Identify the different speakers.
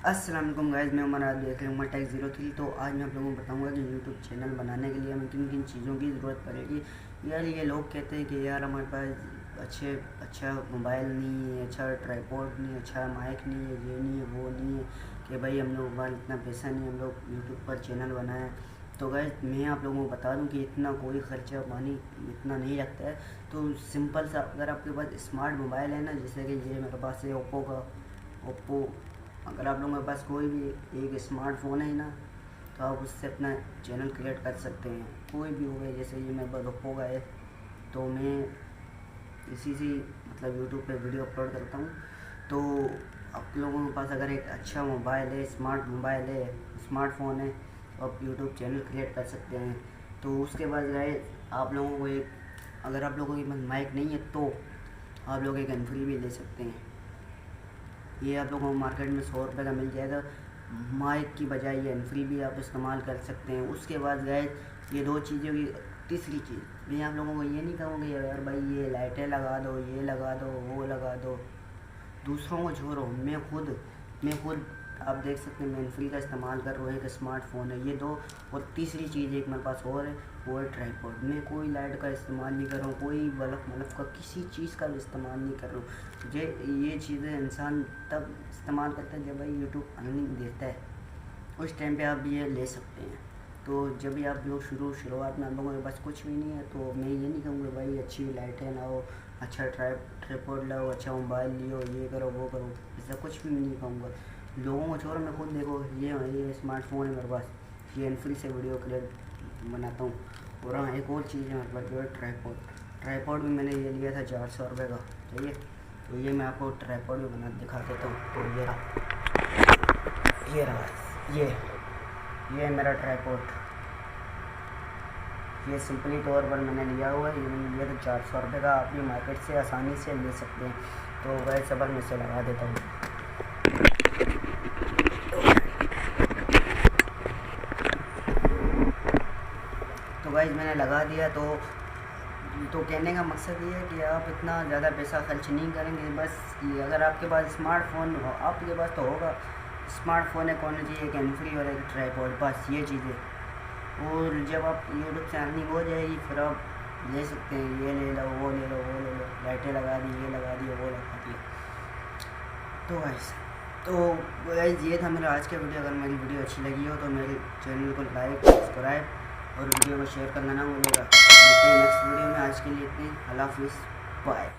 Speaker 1: अस्सलाम वालेकुम गाइस, मैं उमर। आज देख रहे हैं टेक03। तो आज मैं आप लोगों को बताऊंगा कि यूट्यूब चैनल बनाने के लिए हमें किन किन चीज़ों की ज़रूरत पड़ेगी। यार ये लोग कहते हैं कि यार हमारे पास अच्छा मोबाइल नहीं है, अच्छा ट्राइपॉड नहीं है, अच्छा माइक नहीं है, ये नहीं है, वो नहीं है, कि भाई हम लोग मोबाइल इतना पैसा नहीं, हम लोग यूट्यूब पर चैनल बनाएं। तो गाइस मैं आप लोगों को बता दूं कि इतना कोई खर्चा पानी इतना नहीं लगता है। तो सिंपल सा, अगर आपके पास स्मार्ट मोबाइल है ना, जैसे कि ये मेरे पास है ओप्पो। अगर आप लोगों के पास कोई भी एक स्मार्टफोन है ना, तो आप उससे अपना चैनल क्रिएट कर सकते हैं, कोई भी हो गया। जैसे ये मेरे पास ओप्पो का है, तो मैं इसी से मतलब यूट्यूब पे वीडियो अपलोड करता हूँ। तो आप लोगों के पास अगर एक अच्छा मोबाइल है, स्मार्ट मोबाइल है, स्मार्टफोन है, तो आप यूट्यूब चैनल क्रिएट कर सकते हैं। तो उसके बाद गए आप लोगों को एक, अगर आप लोगों के पास माइक नहीं है तो आप लोग एक एनफ्री भी ले सकते हैं। ये आप लोगों को मार्केट में 100 रुपये का मिल जाएगा। माइक की बजाय ये एनफ्री भी आप इस्तेमाल कर सकते हैं। उसके बाद गए ये दो चीज़ों की, तीसरी चीज़ मैं आप लोगों को ये नहीं कहूँगा यार भाई ये लाइटें लगा दो, ये लगा दो, वो लगा दो, दूसरों को छोड़ो। मैं खुद आप देख सकते हैं, मैं एनफ्री का इस्तेमाल कर रहा हूँ, एक स्मार्टफोन है, ये दो। और तीसरी चीज़ एक मेरे पास और है, वो है ट्राइपॉड। मैं कोई लाइट का इस्तेमाल नहीं कर रहा हूँ, कोई बल्ब का किसी चीज़ का भी इस्तेमाल नहीं कर रहा हूँ। ये चीज़ें इंसान तब इस्तेमाल करता है जब भाई यूट्यूब अर्निंग देता है, उस टाइम पे आप ये ले सकते हैं। तो जब भी आप लोग शुरुआत में आप लोगों के पास कुछ भी नहीं है, तो मैं ये नहीं कहूँगा भाई अच्छी लाइटें लाओ, अच्छा ट्राइपॉड लाओ, अच्छा मोबाइल लियो, ये करो वो करो, ऐसा कुछ भी मैं नहीं कहूँगा। लोगों को छोड़ो, मैं खुद देखो ये स्मार्टफोन है मेरे पास, ये एनफ्री से वीडियो क्लिप बनाता हूँ। और हाँ, एक और चीज़ है मेरे पास, जो है ट्राइपॉड भी मैंने ये लिया था 400 रुपये का, चाहिए। तो ये मैं आपको ट्राइपॉड भी बना दिखा देता हूँ। तो ये मेरा ट्राइपॉड, ये सिंपली तौर पर मैंने लिया हुआ है। ये मैंने लिया था 400 रुपये का, आप भी मार्केट से आसानी से ले सकते हैं। तो वह सबर मैं इसे लगा देता हूँ। तो गाइस मैंने लगा दिया। तो कहने का मकसद ये है कि आप इतना ज़्यादा पैसा खर्च नहीं करेंगे। बस ये, अगर आपके पास स्मार्टफोन हो, आपके पास तो होगा स्मार्टफोन है, कौन चाहिए, एक एनफ्री और एक ट्राइपॉड, बस ये चीज़ें। और जब आप यूट्यूब से अर्निंग हो जाएगी, फिर आप ले सकते हैं, ये ले लो, वो ले लो, वो ले लो, लाइटें लगा दी, ये लगा दी, वो लगा दी। तो गाइस ये था मेरा आज का वीडियो। अगर मेरी वीडियो अच्छी लगी हो तो मेरे चैनल को लाइक, सब्सक्राइब और वीडियो को शेयर करना ना भूलिएगा। मिलते हैं नेक्स्ट वीडियो में। आज के लिए इतने, अल्लाह हाफिज़, बाय।